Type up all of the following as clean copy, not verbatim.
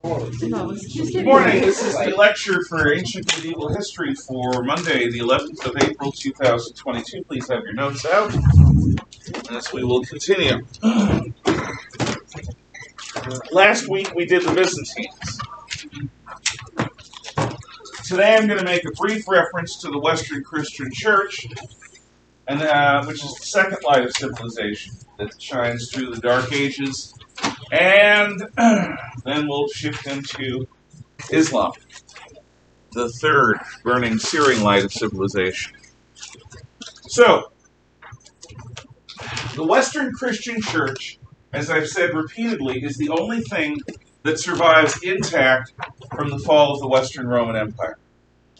Good morning. This is the lecture for Ancient Medieval History for Monday, the 11th of April, 2022. Please have your notes out as we will continue. Last week we did the Byzantines. Today I'm going to make a brief reference to the Western Christian Church, and which is the second light of civilization that shines through the Dark Ages, and then we'll shift into Islam, the third burning, searing light of civilization. So, the Western Christian Church, as I've said repeatedly, is the only thing that survives intact from the fall of the Western Roman Empire.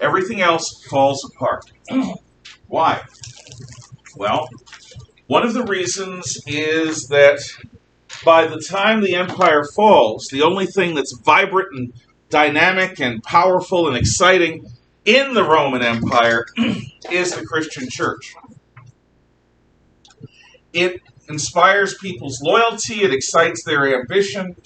Everything else falls apart. Why? Well, one of the reasons is that by the time the empire falls, the only thing that's vibrant and dynamic and powerful and exciting in the Roman Empire is the Christian Church. It inspires people's loyalty, it excites their ambition.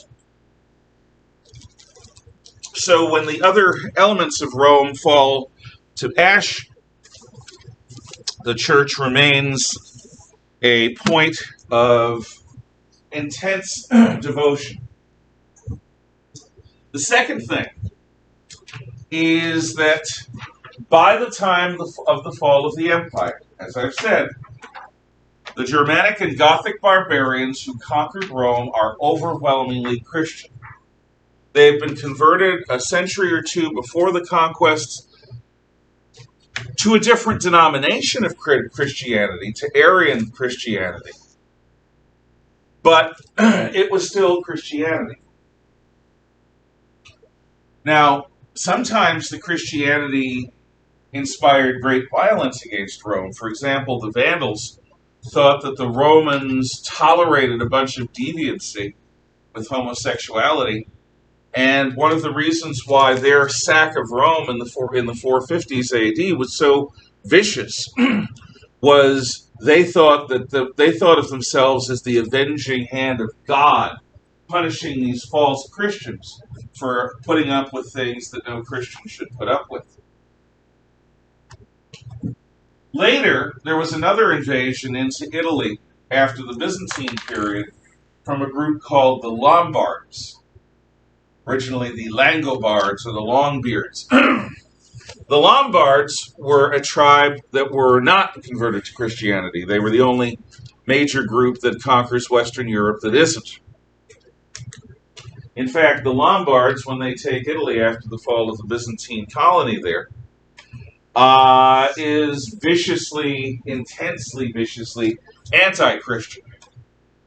So when the other elements of Rome fall to ash, the church remains a point of intense devotion. The second thing is that by the time of the fall of the empire, as I've said, the Germanic and Gothic barbarians who conquered Rome are overwhelmingly Christian. They've been converted a century or two before the conquest to a different denomination of Christianity, to Arian Christianity. But it was still Christianity. Now, sometimes the Christianity inspired great violence against Rome. For example, the Vandals thought that the Romans tolerated a bunch of deviancy with homosexuality, and one of the reasons why their sack of Rome in the 450s AD was so vicious was they thought of themselves as the avenging hand of God, punishing these false Christians for putting up with things that no Christian should put up with. Later, there was another invasion into Italy after the Byzantine period from a group called the Lombards, originally the Langobards or the Longbeards. The Lombards were a tribe that were not converted to Christianity. They were the only major group that conquers Western Europe that isn't. In fact, the Lombards, when they take Italy after the fall of the Byzantine colony there, is intensely viciously anti-Christian.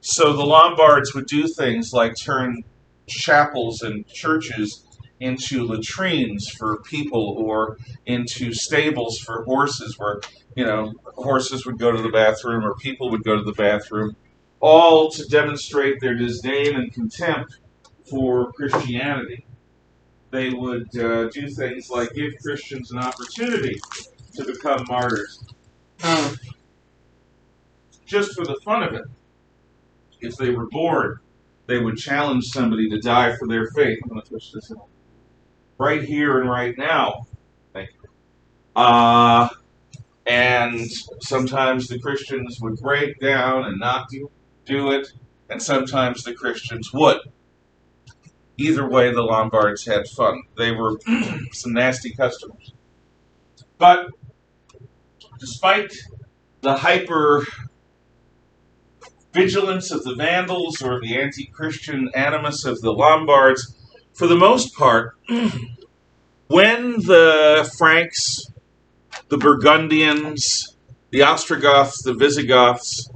So the Lombards would do things like turn chapels and churches into latrines for people or into stables for horses where, horses would go to the bathroom or people would go to the bathroom, all to demonstrate their disdain and contempt for Christianity. They would do things like give Christians an opportunity to become martyrs. Just for the fun of it, if they were bored, they would challenge somebody to die for their faith. I'm going to push this in. Right here and right now. Thank you. And sometimes the Christians would break down and not do it, and sometimes the Christians would. Either way, the Lombards had fun. They were some nasty customers. But despite the hyper vigilance of the Vandals or the anti-Christian animus of the Lombards, for the most part, when the Franks, the Burgundians, the Ostrogoths, the Visigoths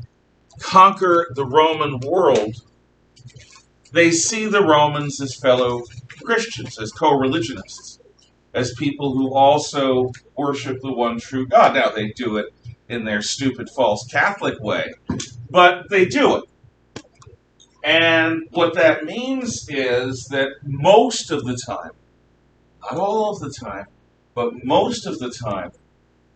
conquer the Roman world, they see the Romans as fellow Christians, as co-religionists, as people who also worship the one true God. Now, they do it in their stupid false Catholic way, but they do it. And what that means is that most of the time, not all of the time, but most of the time,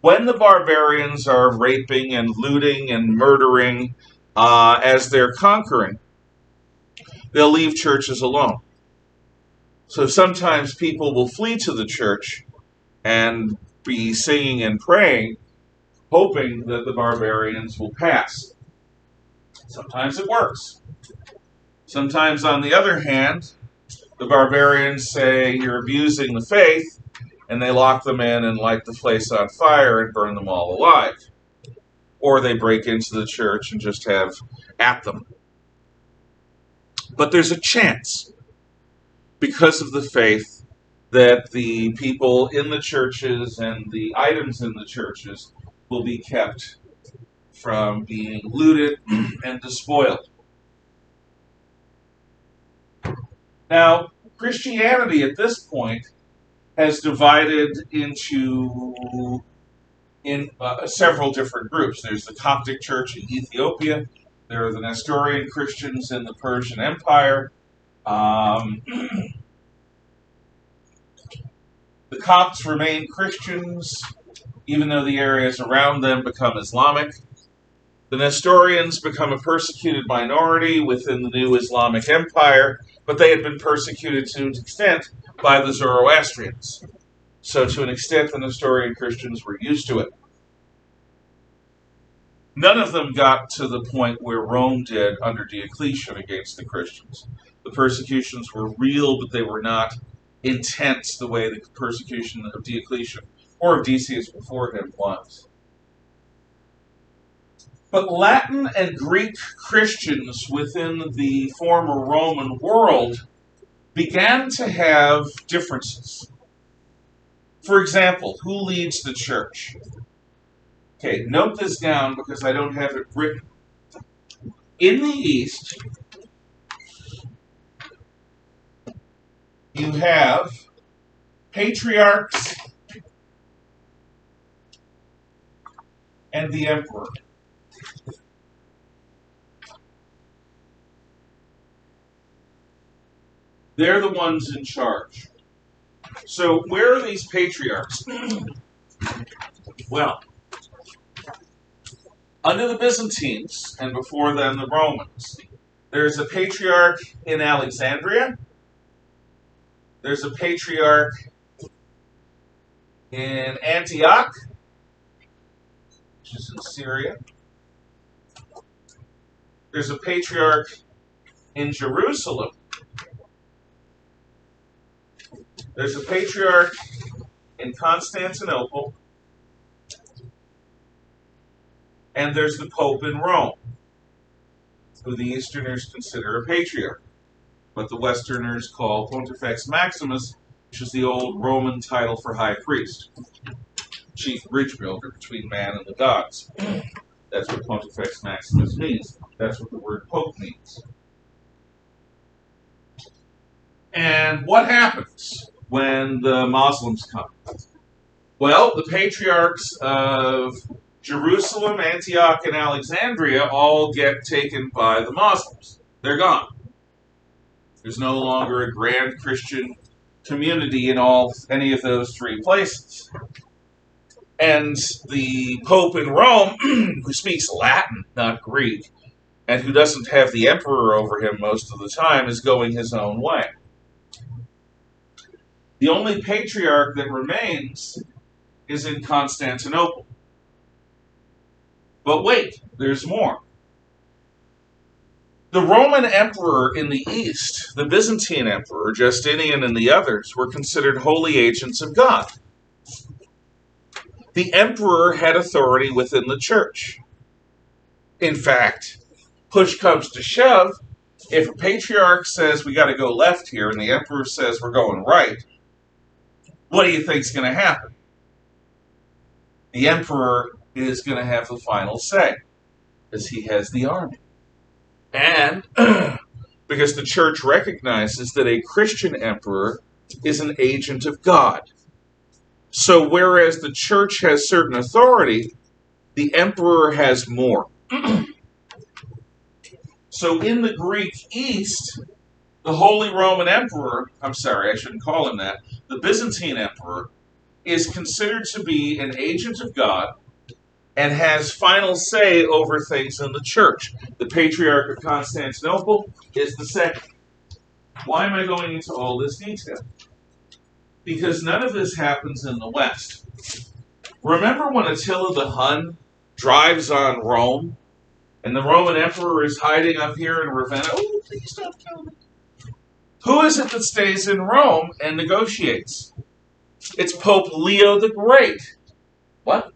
when the barbarians are raping and looting and murdering as they're conquering, they'll leave churches alone. So sometimes people will flee to the church and be singing and praying, hoping that the barbarians will pass. Sometimes it works. Sometimes, on the other hand, the barbarians say you're abusing the faith, and they lock them in and light the place on fire and burn them all alive. Or they break into the church and just have at them. But there's a chance, because of the faith, that the people in the churches and the items in the churches will be kept from being looted and despoiled. Now, Christianity at this point has divided into several different groups. There's the Coptic Church in Ethiopia. There are the Nestorian Christians in the Persian Empire. The Copts remain Christians, even though the areas around them become Islamic. The Nestorians become a persecuted minority within the new Islamic Empire, but they had been persecuted to an extent by the Zoroastrians. So to an extent, the Nestorian Christians were used to it. None of them got to the point where Rome did under Diocletian against the Christians. The persecutions were real, but they were not intense the way the persecution of Diocletian or of Decius before him was. But Latin and Greek Christians within the former Roman world began to have differences. For example, who leads the church? Okay, note this down because I don't have it written. In the East, you have patriarchs and the emperor. They're the ones in charge. So where are these patriarchs? Well, under the Byzantines, and before them the Romans, there's a patriarch in Alexandria. There's a patriarch in Antioch, which is in Syria. There's a patriarch in Jerusalem. There's a patriarch in Constantinople. And there's the Pope in Rome, who the Easterners consider a patriarch, but the Westerners call Pontifex Maximus, which is the old Roman title for high priest, chief bridge builder between man and the gods. That's what Pontifex Maximus means. That's what the word Pope means. And what happens when the Muslims come? Well, the patriarchs of Jerusalem, Antioch, and Alexandria all get taken by the Muslims. They're gone. There's no longer a grand Christian community in any of those three places. And the Pope in Rome, who speaks Latin, not Greek, and who doesn't have the emperor over him most of the time, is going his own way. The only patriarch that remains is in Constantinople. But wait, there's more. The Roman emperor in the East, the Byzantine emperor, Justinian, and the others were considered holy agents of God. The emperor had authority within the church. In fact, push comes to shove, if a patriarch says we got to go left here and the emperor says we're going right, what do you think is going to happen? The emperor is going to have the final say, because he has the army. And because the church recognizes that a Christian emperor is an agent of God. So whereas the church has certain authority, the emperor has more. So in the Greek East, the Holy Roman Emperor, I'm sorry, I shouldn't call him that, the Byzantine Emperor is considered to be an agent of God and has final say over things in the church. The Patriarch of Constantinople is the second. Why am I going into all this detail? Because none of this happens in the West. Remember when Attila the Hun drives on Rome, and the Roman emperor is hiding up here in Ravenna? Oh, please don't kill me. Who is it that stays in Rome and negotiates? It's Pope Leo the Great. What?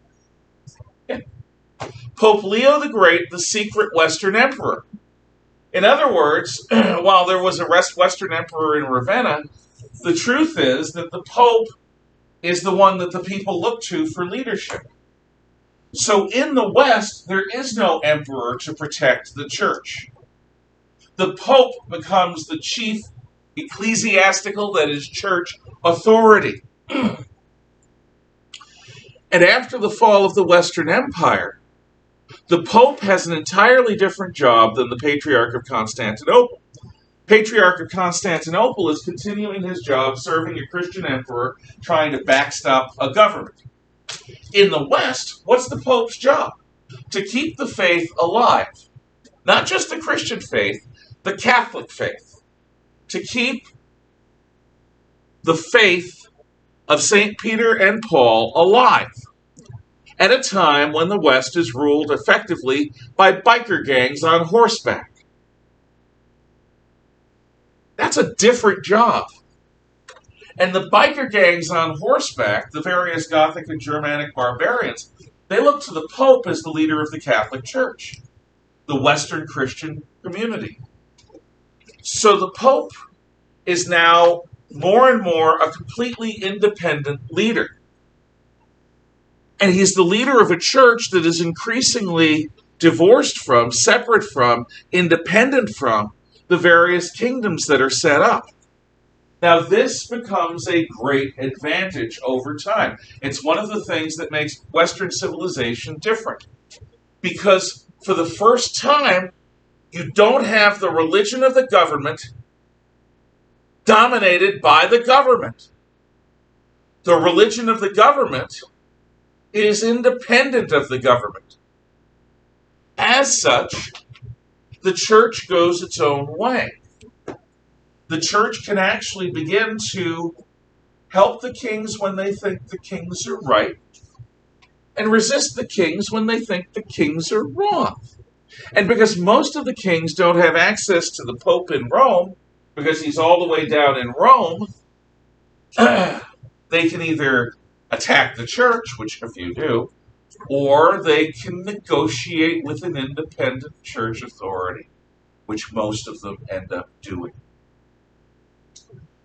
Yeah. Pope Leo the Great, the secret Western emperor. In other words, while there was a Western emperor in Ravenna, the truth is that the Pope is the one that the people look to for leadership. So in the West, there is no emperor to protect the church. The Pope becomes the chief ecclesiastical, that is, church authority. And after the fall of the Western Empire, the Pope has an entirely different job than the Patriarch of Constantinople. Patriarch of Constantinople is continuing his job serving a Christian emperor trying to backstop a government. In the West, what's the Pope's job? To keep the faith alive. Not just the Christian faith, the Catholic faith. To keep the faith of St. Peter and Paul alive at a time when the West is ruled effectively by biker gangs on horseback. That's a different job. And the biker gangs on horseback, the various Gothic and Germanic barbarians, they look to the Pope as the leader of the Catholic Church, the Western Christian community. So the Pope is now more and more a completely independent leader. And he's the leader of a church that is increasingly divorced from, separate from, independent from the various kingdoms that are set up. Now, this becomes a great advantage over time. It's one of the things that makes Western civilization different. Because for the first time, you don't have the religion of the government dominated by the government. The religion of the government is independent of the government. As such, the church goes its own way. The church can actually begin to help the kings when they think the kings are right, and resist the kings when they think the kings are wrong. And because most of the kings don't have access to the Pope in Rome, because he's all the way down in Rome, they can either attack the church, which a few do, or they can negotiate with an independent church authority, which most of them end up doing.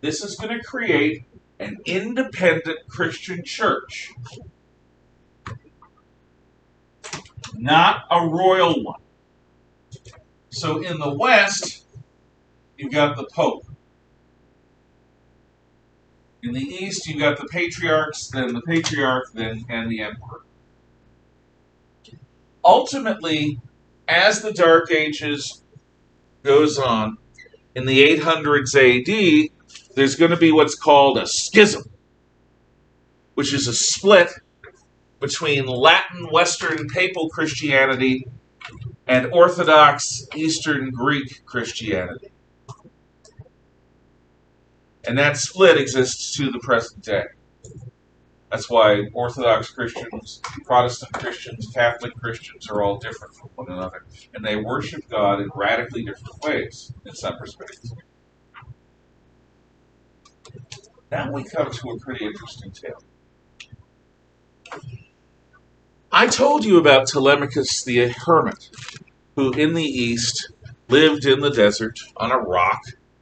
This is going to create an independent Christian church, not a royal one. So in the West, you've got the Pope. In the East, you've got the patriarchs, then the patriarch, then and the emperor. Ultimately, as the Dark Ages goes on, in the 800s AD, there's going to be what's called a schism, which is a split between Latin Western Papal Christianity and Orthodox Eastern Greek Christianity. And that split exists to the present day. That's why Orthodox Christians, Protestant Christians, Catholic Christians are all different from one another. And they worship God in radically different ways, in some respects. Now we come to a pretty interesting tale. I told you about Telemachus the hermit, who in the East lived in the desert on a rock,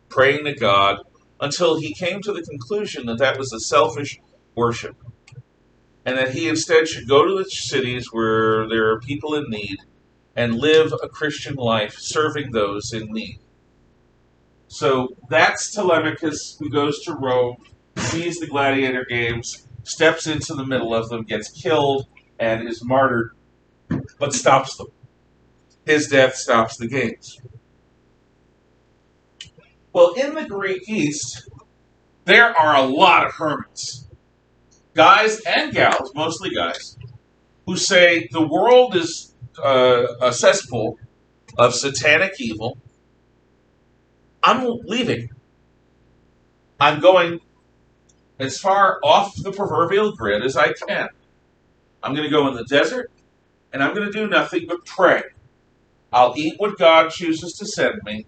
praying to God, until he came to the conclusion that that was a selfish worship, and that he instead should go to the cities where there are people in need and live a Christian life serving those in need. So that's Telemachus, who goes to Rome, sees the gladiator games, steps into the middle of them, gets killed, and is martyred, but stops them. His death stops the games. Well, in the Greek East, there are a lot of hermits. Guys and gals, mostly guys, who say the world is a cesspool of satanic evil. I'm leaving. I'm going as far off the proverbial grid as I can. I'm going to go in the desert, and I'm going to do nothing but pray. I'll eat what God chooses to send me.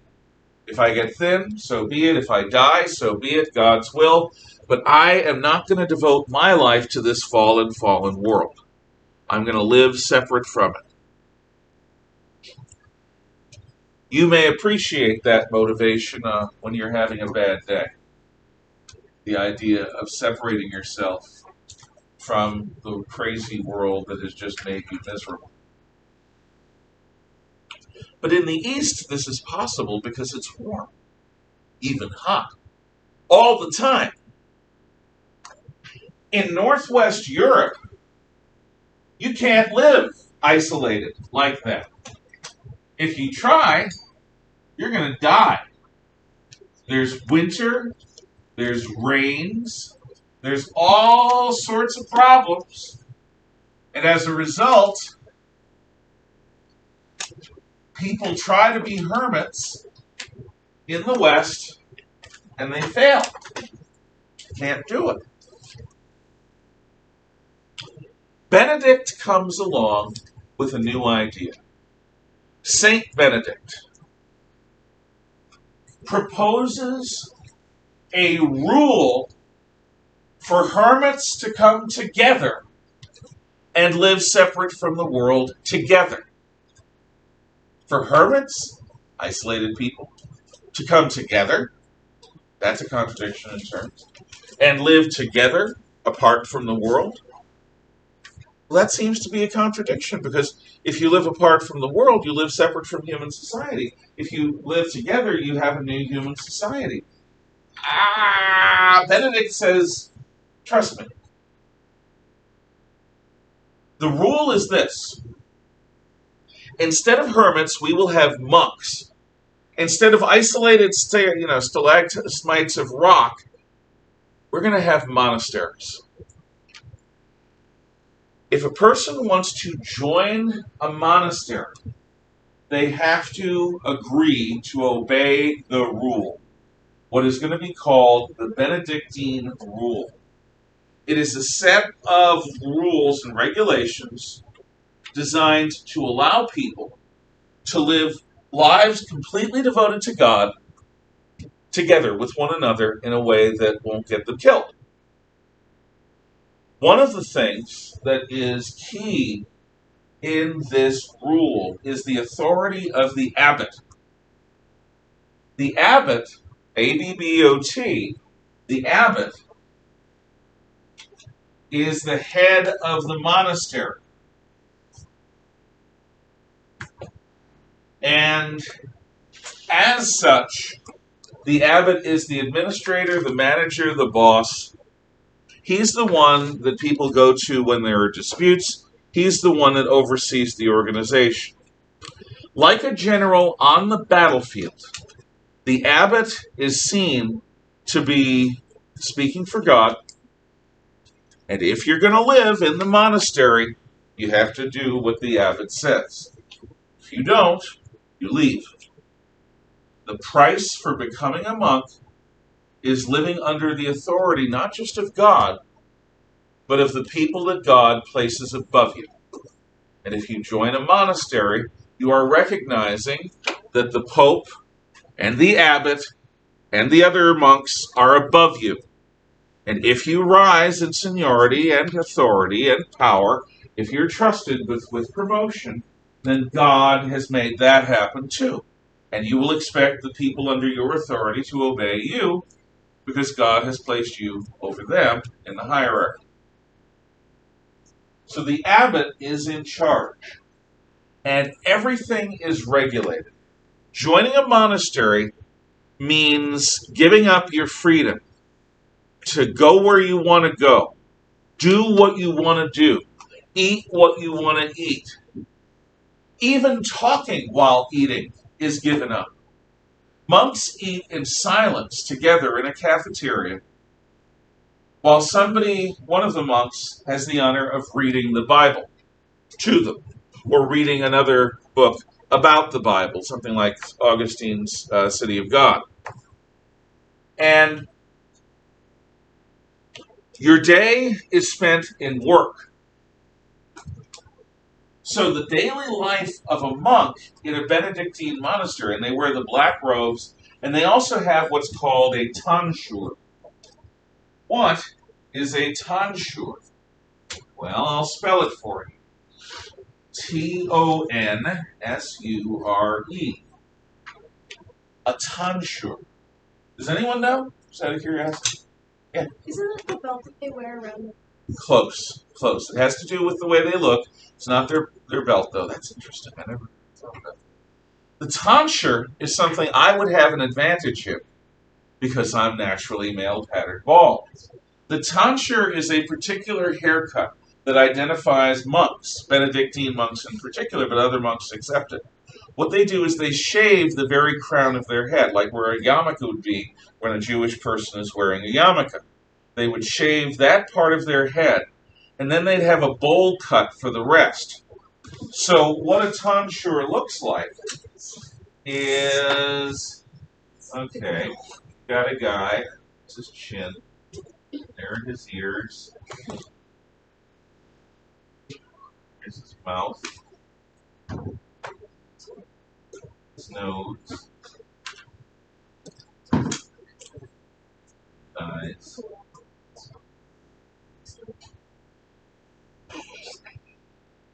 If I get thin, so be it. If I die, so be it. God's will. But I am not going to devote my life to this fallen world. I'm going to live separate from it. You may appreciate that motivation when you're having a bad day. The idea of separating yourself from the crazy world that has just made you miserable. But in the East, this is possible because it's warm, even hot, all the time. In Northwest Europe, you can't live isolated like that. If you try, you're going to die. There's winter, there's rains, there's all sorts of problems. And as a result, people try to be hermits in the West, and they fail. Can't do it. Benedict comes along with a new idea. Saint Benedict proposes a rule for hermits to come together and live separate from the world together. For hermits, isolated people, to come together, that's a contradiction in terms, and live together apart from the world. Well, that seems to be a contradiction, because if you live apart from the world, you live separate from human society. If you live together, you have a new human society. Benedict says, trust me. The rule is this. Instead of hermits, we will have monks. Instead of isolated stalagmites of rock, we're going to have monasteries. If a person wants to join a monastery, they have to agree to obey the rule, what is going to be called the Benedictine rule. It is a set of rules and regulations designed to allow people to live lives completely devoted to God together with one another in a way that won't get them killed. One of the things that is key in this rule is the authority of the abbot. The abbot, A-B-B-O-T, the abbot is the head of the monastery. And as such, the abbot is the administrator, the manager, the boss. He's the one that people go to when there are disputes. He's the one that oversees the organization. Like a general on the battlefield, the abbot is seen to be speaking for God. And if you're going to live in the monastery, you have to do what the abbot says. If you don't, you leave. The price for becoming a monk is living under the authority not just of God, but of the people that God places above you. And if you join a monastery, you are recognizing that the Pope and the abbot and the other monks are above you. And if you rise in seniority and authority and power, if you're trusted with promotion, then God has made that happen too. And you will expect the people under your authority to obey you because God has placed you over them in the hierarchy. So the abbot is in charge, and everything is regulated. Joining a monastery means giving up your freedom to go where you want to go, do what you want to do, eat what you want to eat. Even talking while eating is given up. Monks eat in silence together in a cafeteria, while one of the monks, has the honor of reading the Bible to them, or reading another book about the Bible, something like Augustine's City of God. And Your day is spent in work. So the daily life of a monk in a Benedictine monastery, and they wear the black robes, and they also have what's called a tonsure. What is a tonsure? Well, I'll spell it for you. Tonsure. A tonsure. Does anyone know? Just out of curiosity. Yeah. Isn't it the belt that they wear around? Close. It has to do with the way they look. It's not their belt, though. That's interesting. I never thought about that. The tonsure is something I would have an advantage in because I'm naturally male patterned bald. The tonsure is a particular haircut that identifies monks, Benedictine monks in particular, but other monks accepted. What they do is they shave the very crown of their head, like where a yarmulke would be when a Jewish person is wearing a yarmulke. They would shave that part of their head, and then they'd have a bowl cut for the rest. So what a tonsure looks like is, okay, got a guy, this is his chin, there are his ears, here's his mouth, his nose, eyes.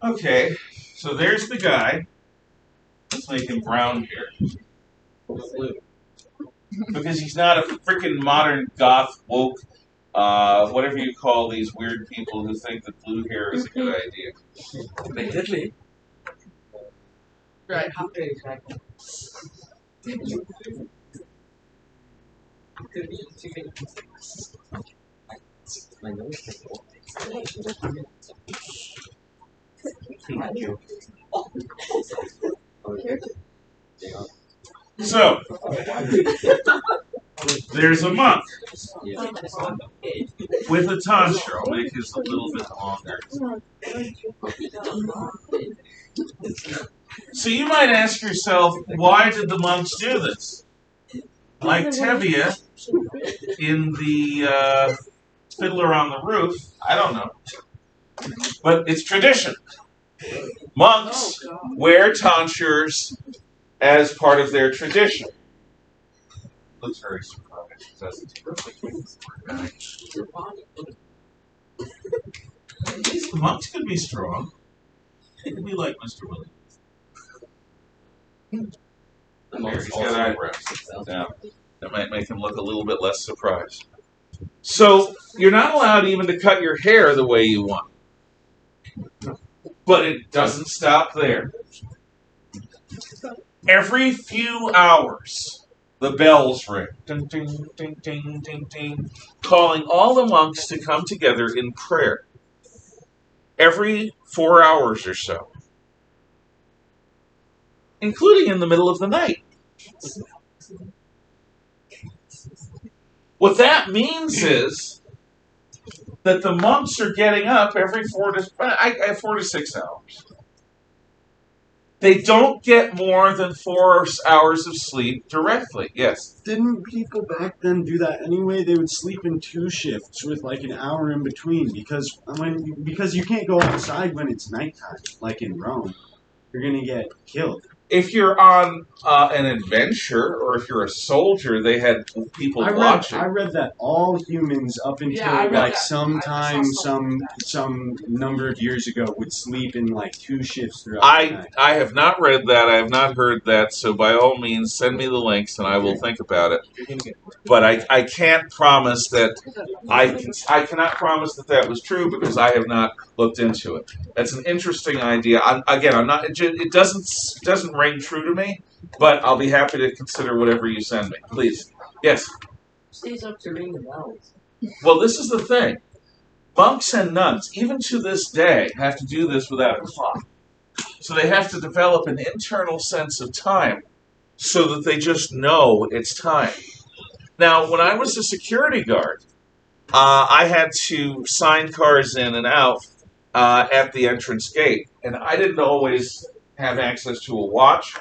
Okay, so there's the guy. Let's make him brown here. Because he's not a freaking modern goth woke, whatever you call these weird people who think that blue hair is a good idea. Basically. Right. So, there's a monk with a tonsure. I'll make his a little bit longer. So you might ask yourself, why did the monks do this? Like Tevye in the Fiddler on the Roof, I don't know. But it's tradition. Monks wear tonsures as part of their tradition. Looks very surprised, doesn't he? At least the monks could be strong. They could be like Mr. Williams. There, he's got eyebrows. Yeah, that might make him look a little bit less surprised. So, you're not allowed even to cut your hair the way you want. But it doesn't stop there. Every few hours, the bells ring. Ding, ding, ding, ding, ding, ding, calling all the monks to come together in prayer. Every 4 hours or so. Including in the middle of the night. What that means is that the monks are getting up every 4 to 6 hours. They don't get more than 4 hours of sleep directly. Yes. Didn't people back then do that anyway? They would sleep in 2 shifts with like an hour in between because you can't go outside when it's nighttime, like in Rome. You're gonna get killed. If you're on an adventure or if you're a soldier, they had people watching. I read that all humans up until sometime some number of years ago would sleep in like 2 shifts throughout the night. I have not read that. I have not heard that. So by all means, send me the links and I will think about it. But I can't promise that I cannot promise that was true because I have not looked into it. That's an interesting idea. I'm not. It doesn't ring true to me, but I'll be happy to consider whatever you send me. Please. Yes? Stays up to ring the bells. Well, this is the thing. Monks and nuns, even to this day, have to do this without a clock. So they have to develop an internal sense of time so that they just know it's time. Now, when I was a security guard, I had to sign cars in and out at the entrance gate, and I didn't always have access to a watch.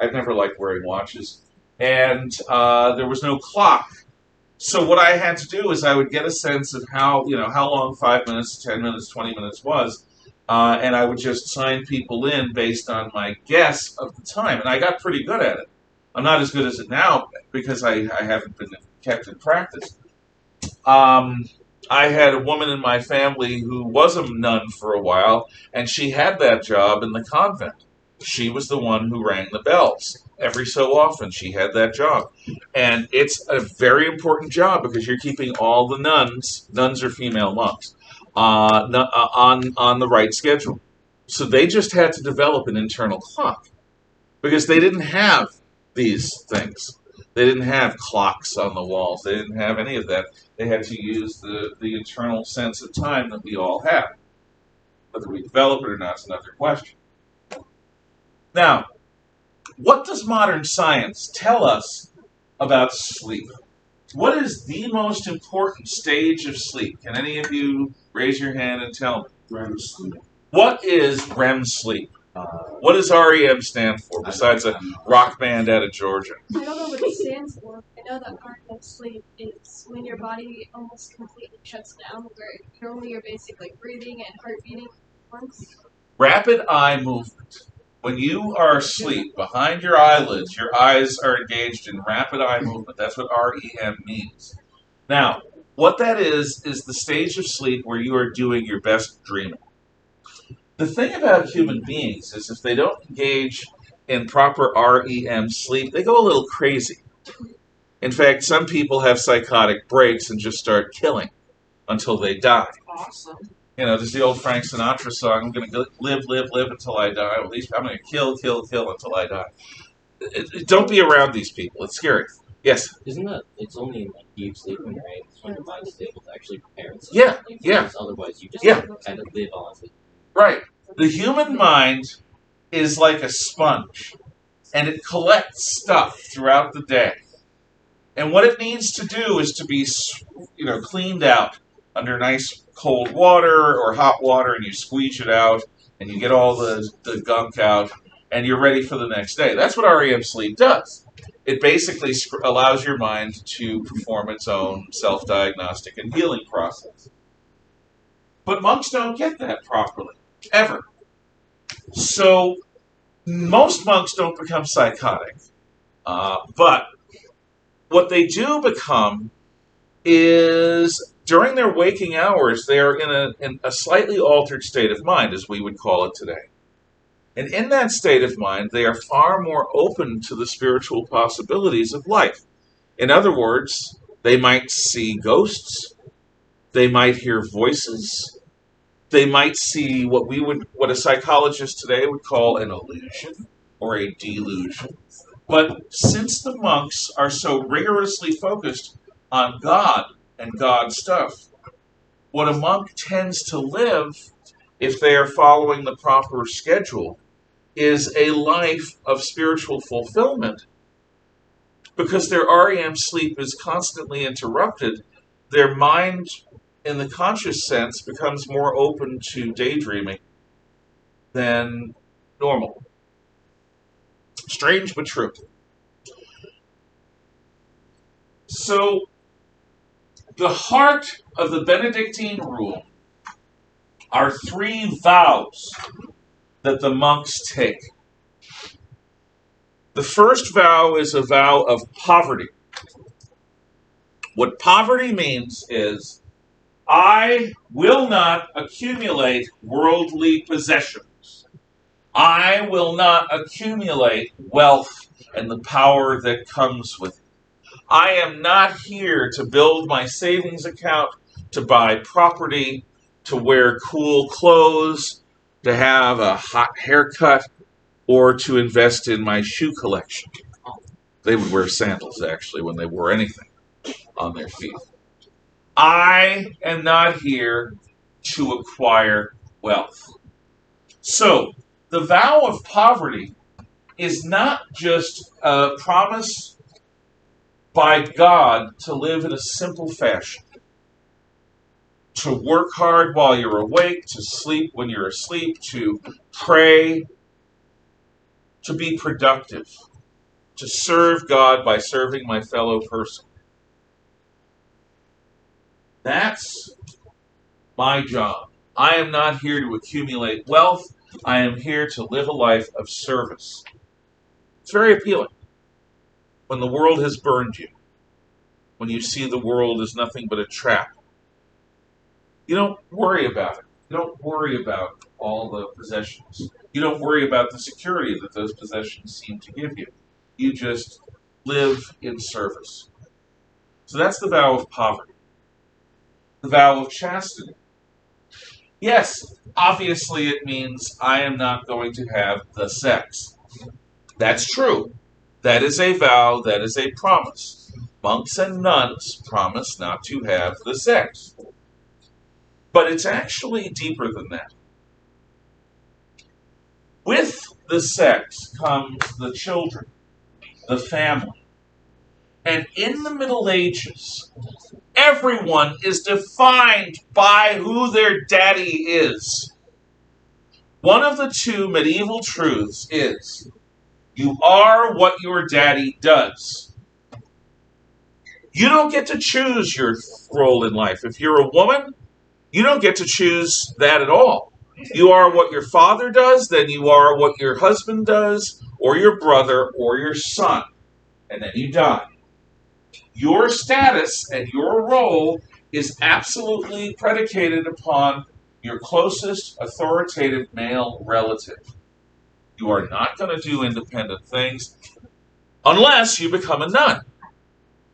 I've never liked wearing watches. And there was no clock So what I had to do is I would get a sense of how long 5 minutes, 10 minutes, 20 minutes was, and I would just sign people in based on my guess of the time, and I got pretty good at it. I'm not as good as it now because I haven't been kept in practice. Um, I had a woman in my family who was a nun for a while, and she had that job in the convent. She was the one who rang the bells. Every so often, she had that job. And it's a very important job because you're keeping all the nuns are female monks, on the right schedule. So they just had to develop an internal clock because they didn't have these things. They didn't have clocks on the walls. They didn't have any of that. They had to use the internal sense of time that we all have. Whether we develop it or not is another question. Now, what does modern science tell us about sleep? What is the most important stage of sleep? Can any of you raise your hand and tell me? REM sleep. What is REM sleep? What does REM stand for, besides a rock band out of Georgia? I don't know what it stands for. I know that REM sleep is when your body almost completely shuts down, where you're basic like breathing and heart beating once. Rapid eye movement. When you are asleep, behind your eyelids, your eyes are engaged in rapid eye movement. That's what REM means. Now, what that is the stage of sleep where you are doing your best dreaming. The thing about human beings is if they don't engage in proper REM sleep, they go a little crazy. In fact, some people have psychotic breaks and just start killing until they die. Awesome. There's the old Frank Sinatra song, I'm going to live until I die. Or at least I'm going to kill until I die. Don't be around these people. It's scary. Yes? Isn't that, it's only in like deep sleep when your mind is able to actually prepare itself? Yeah, Because yeah. otherwise you just Yeah. kind of live on it. Right. The human mind is like a sponge, and it collects stuff throughout the day. And what it needs to do is to be, cleaned out under nice cold water or hot water, and you squeeze it out, and you get all the gunk out, and you're ready for the next day. That's what REM sleep does. It basically allows your mind to perform its own self-diagnostic and healing process. But monks don't get that properly, ever. So most monks don't become psychotic, but what they do become is during their waking hours, they are in a slightly altered state of mind, as we would call it today. And in that state of mind, they are far more open to the spiritual possibilities of life. In other words, they might see ghosts, they might hear voices, they might see what a psychologist today would call an illusion or a delusion. But since the monks are so rigorously focused on God and God stuff, what a monk tends to live, if they are following the proper schedule, is a life of spiritual fulfillment. Because their REM sleep is constantly interrupted, their mind, in the conscious sense, becomes more open to daydreaming than normal. Strange but true. So, the heart of the Benedictine rule are 3 vows that the monks take. The first vow is a vow of poverty. What poverty means is, I will not accumulate worldly possessions. I will not accumulate wealth and the power that comes with it. I am not here to build my savings account, to buy property, to wear cool clothes, to have a hot haircut, or to invest in my shoe collection. They would wear sandals, actually, when they wore anything on their feet. I am not here to acquire wealth. So, the vow of poverty is not just a promise by God to live in a simple fashion. To work hard while you're awake, to sleep when you're asleep, to pray, to be productive, to serve God by serving my fellow person. That's my job. I am not here to accumulate wealth. I am here to live a life of service. It's very appealing. When the world has burned you, when you see the world as nothing but a trap, you don't worry about it. You don't worry about all the possessions. You don't worry about the security that those possessions seem to give you. You just live in service. So that's the vow of poverty. The vow of chastity. Yes, obviously it means I am not going to have the sex. That's true. That is a vow, that is a promise. Monks and nuns promise not to have the sex. But it's actually deeper than that. With the sex comes the children, the family. And in the Middle Ages, everyone is defined by who their daddy is. One of the two medieval truths is, you are what your daddy does. You don't get to choose your role in life. If you're a woman, you don't get to choose that at all. You are what your father does, then you are what your husband does, or your brother, or your son. And then you die. Your status and your role is absolutely predicated upon your closest authoritative male relative. You are not going to do independent things unless you become a nun,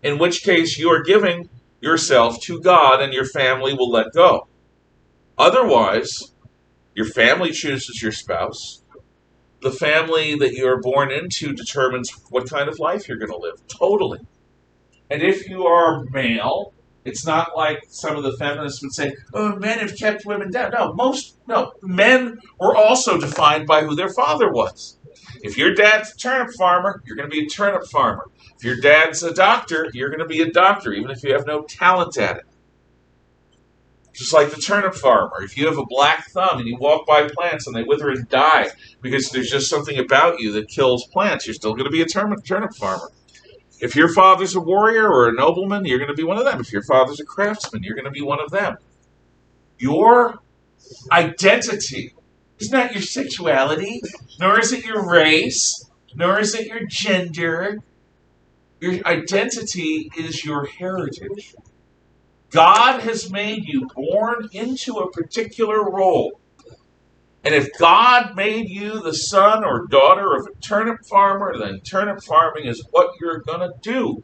in which case you are giving yourself to God and your family will let go. Otherwise, your family chooses your spouse. The family that you are born into determines what kind of life you're going to live. Totally. And if you are male, it's not like some of the feminists would say, oh, men have kept women down. No, men were also defined by who their father was. If your dad's a turnip farmer, you're going to be a turnip farmer. If your dad's a doctor, you're going to be a doctor, even if you have no talent at it. Just like the turnip farmer. If you have a black thumb and you walk by plants and they wither and die because there's just something about you that kills plants, you're still going to be a turnip farmer. If your father's a warrior or a nobleman, you're going to be one of them. If your father's a craftsman, you're going to be one of them. Your identity is not your sexuality, nor is it your race, nor is it your gender. Your identity is your heritage. God has made you born into a particular role. And if God made you the son or daughter of a turnip farmer, then turnip farming is what you're going to do.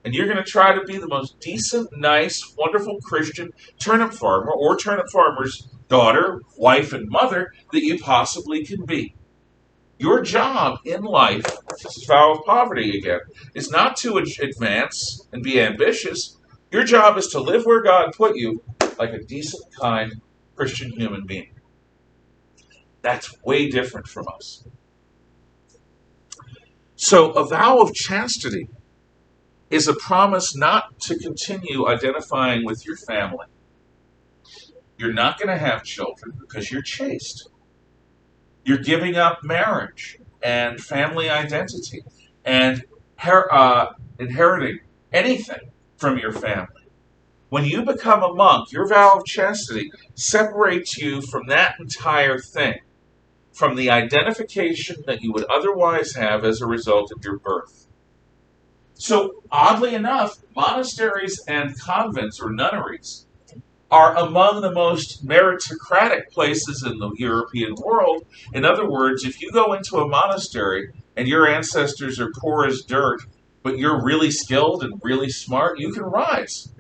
And you're going to try to be the most decent, nice, wonderful Christian turnip farmer or turnip farmer's daughter, wife, and mother that you possibly can be. Your job in life, this is vow of poverty again, is not to advance and be ambitious. Your job is to live where God put you like a decent, kind Christian human being. That's way different from us. So a vow of chastity is a promise not to continue identifying with your family. You're not going to have children because you're chaste. You're giving up marriage and family identity and inheriting anything from your family. When you become a monk, your vow of chastity separates you from that entire thing, from the identification that you would otherwise have as a result of your birth. So, oddly enough, monasteries and convents or nunneries are among the most meritocratic places in the European world. In other words, if you go into a monastery and your ancestors are poor as dirt, but you're really skilled and really smart, you can rise.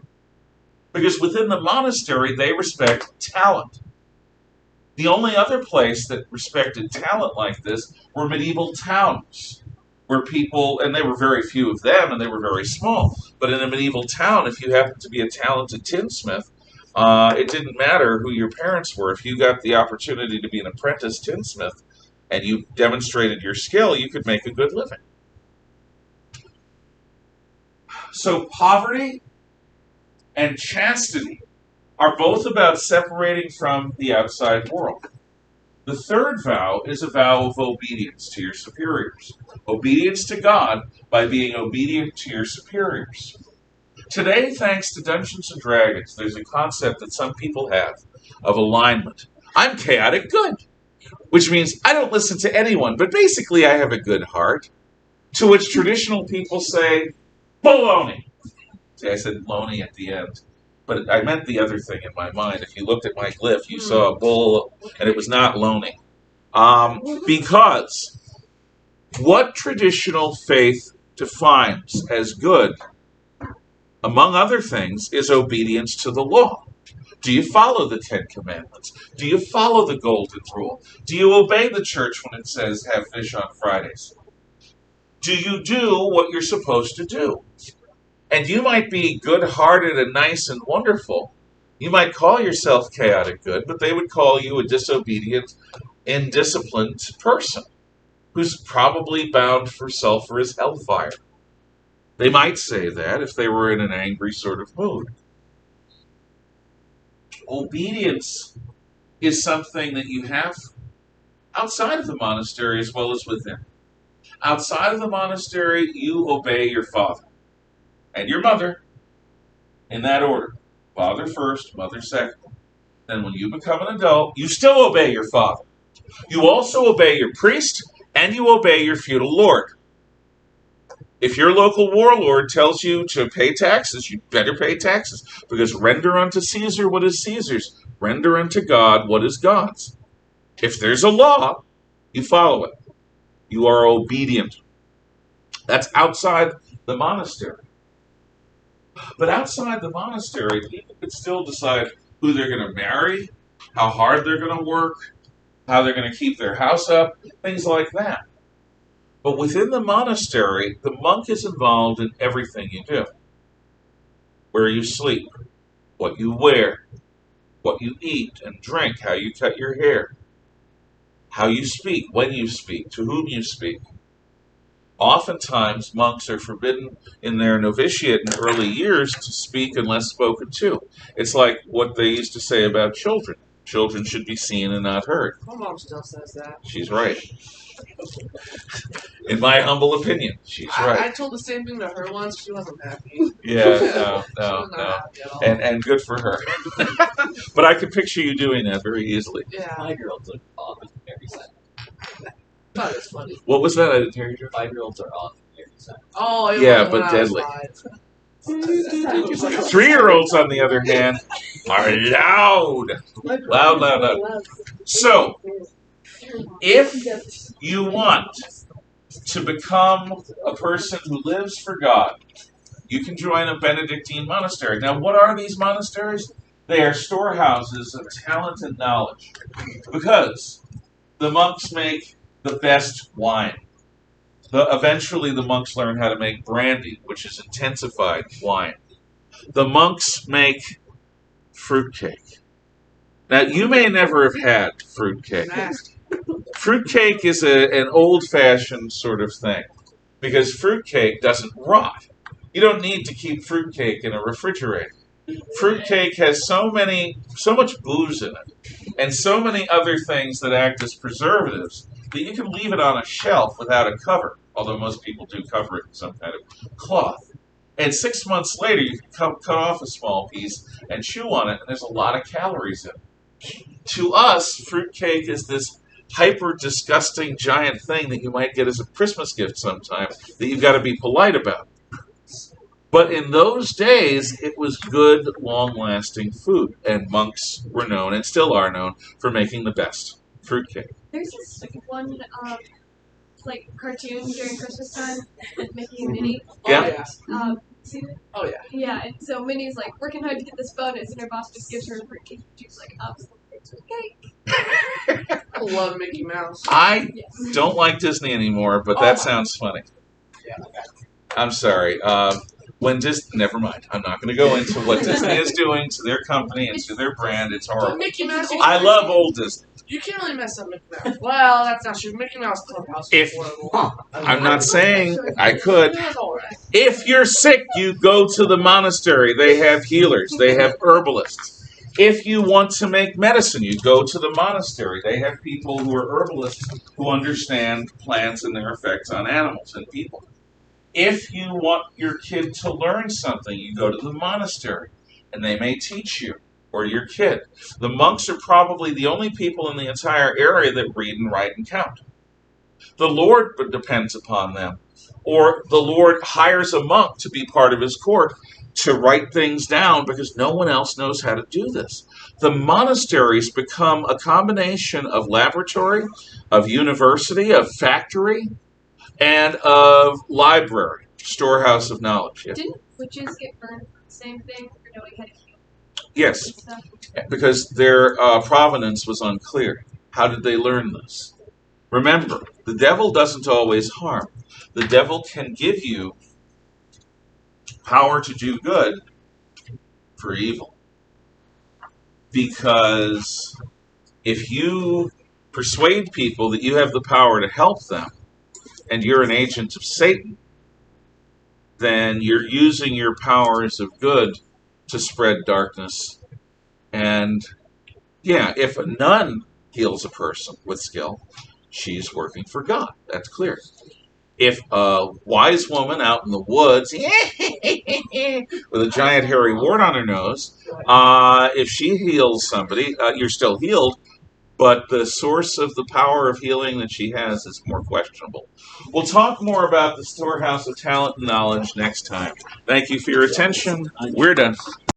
Because within the monastery, they respect talent. The only other place that respected talent like this were medieval towns, where people, and there were very few of them, and they were very small. But in a medieval town, if you happened to be a talented tinsmith, it didn't matter who your parents were. If you got the opportunity to be an apprentice tinsmith and you demonstrated your skill, you could make a good living. So poverty and chastity are both about separating from the outside world. The third vow is a vow of obedience to your superiors. Obedience to God by being obedient to your superiors. Today, thanks to Dungeons and Dragons, there's a concept that some people have of alignment. I'm chaotic good, which means I don't listen to anyone, but basically I have a good heart. To which traditional people say, baloney. See, I said loney at the end, but I meant the other thing in my mind. If you looked at my glyph, you saw a bull, and it was not loney. Because what traditional faith defines as good, among other things, is obedience to the law. Do you follow the Ten Commandments? Do you follow the Golden Rule? Do you obey the church when it says have fish on Fridays? Do you do what you're supposed to do? And you might be good-hearted and nice and wonderful. You might call yourself chaotic good, but they would call you a disobedient, indisciplined person who's probably bound for sulphurous hellfire. They might say that if they were in an angry sort of mood. Obedience is something that you have outside of the monastery as well as within. Outside of the monastery, you obey your father and your mother in that order. Father first, mother second. Then when you become an adult, you still obey your father. You also obey your priest and you obey your feudal lord. If your local warlord tells you to pay taxes, you better pay taxes, because render unto Caesar what is Caesar's, render unto God what is God's. If there's a law, you follow it. You are obedient. That's outside the monastery. But outside the monastery, people could still decide who they're going to marry, how hard they're going to work, how they're going to keep their house up, things like that. But within the monastery, the monk is involved in everything you do. Where you sleep, what you wear, what you eat and drink, how you cut your hair, how you speak, when you speak, to whom you speak. Oftentimes, monks are forbidden in their novitiate in early years to speak unless spoken to. It's like what they used to say about children. Children should be seen and not heard. My mom still says that. She's right. In my humble opinion, she's right. I told the same thing to her once. She wasn't happy. Yeah, She no. was not happy at all. And good for her. But I could picture you doing that very easily. Yeah. 5-year-olds are off in every second. Thought it was funny. What was that? I didn't hear you. 5-year-olds are off in every second. Oh, it Yeah, was when but I was deadly. 5. 3-year-olds, on the other hand, are loud. Loud, loud, loud. So, if you want to become a person who lives for God, you can join a Benedictine monastery. Now, what are these monasteries? They are storehouses of talent and knowledge, because the monks make the best wine. Eventually, the monks learn how to make brandy, which is intensified wine. The monks make fruitcake. Now, you may never have had fruitcake. Nasty. Fruitcake is an old-fashioned sort of thing, because fruitcake doesn't rot. You don't need to keep fruitcake in a refrigerator. Fruitcake has so much booze in it, and so many other things that act as preservatives, that you can leave it on a shelf without a cover, although most people do cover it in some kind of cloth. And 6 months later, you can cut off a small piece and chew on it, and there's a lot of calories in it. To us, fruitcake is this hyper disgusting giant thing that you might get as a Christmas gift sometime that you've got to be polite about. But in those days, it was good, long-lasting food, and monks were known, and still are known, for making the best fruitcake. There's this one like cartoon during Christmas time with Mickey and Minnie. Yeah. See that? Oh, yeah. Yeah, and so Minnie's like working hard to get this bonus, and her boss just gives her a fruitcake. She's like, okay. I love Mickey Mouse. I Yes. don't like Disney anymore, but that sounds funny. Yeah. I'm sorry. Never mind. I'm not going to go into what Disney is doing to their company and to their brand. It's But horrible. Mickey Mouse. I love old Disney. You can't really mess up Mickey Mouse. Well, that's not true. Mickey Mouse Clubhouse is If- horrible. I'm not saying I could. It was alright. If you're sick, you go to the monastery. They have healers. They have herbalists. If you want to make medicine, you go to the monastery. They have people who are herbalists who understand plants and their effects on animals and people. If you want your kid to learn something, you go to the monastery, and they may teach you, or your kid. The monks are probably the only people in the entire area that read and write and count. The Lord depends upon them. Or the Lord hires a monk to be part of his court to write things down because no one else knows how to do this. The monasteries become a combination of laboratory, of university, of factory, and of library, storehouse of knowledge. Yeah. Didn't witches get burned for the same thing for knowing how to heal Yes, and stuff? because their provenance was unclear. How did they learn this? Remember, the devil doesn't always harm. The devil can give you power to do good for evil. Because if you persuade people that you have the power to help them and you're an agent of Satan, then you're using your powers of good to spread darkness. And yeah, if a nun heals a person with skill, she's working for God. That's clear. If a wise woman out in the woods with a giant hairy wart on her nose, if she heals somebody, you're still healed, but the source of the power of healing that she has is more questionable. We'll talk more about the storehouse of talent and knowledge next time. Thank you for your attention. We're done.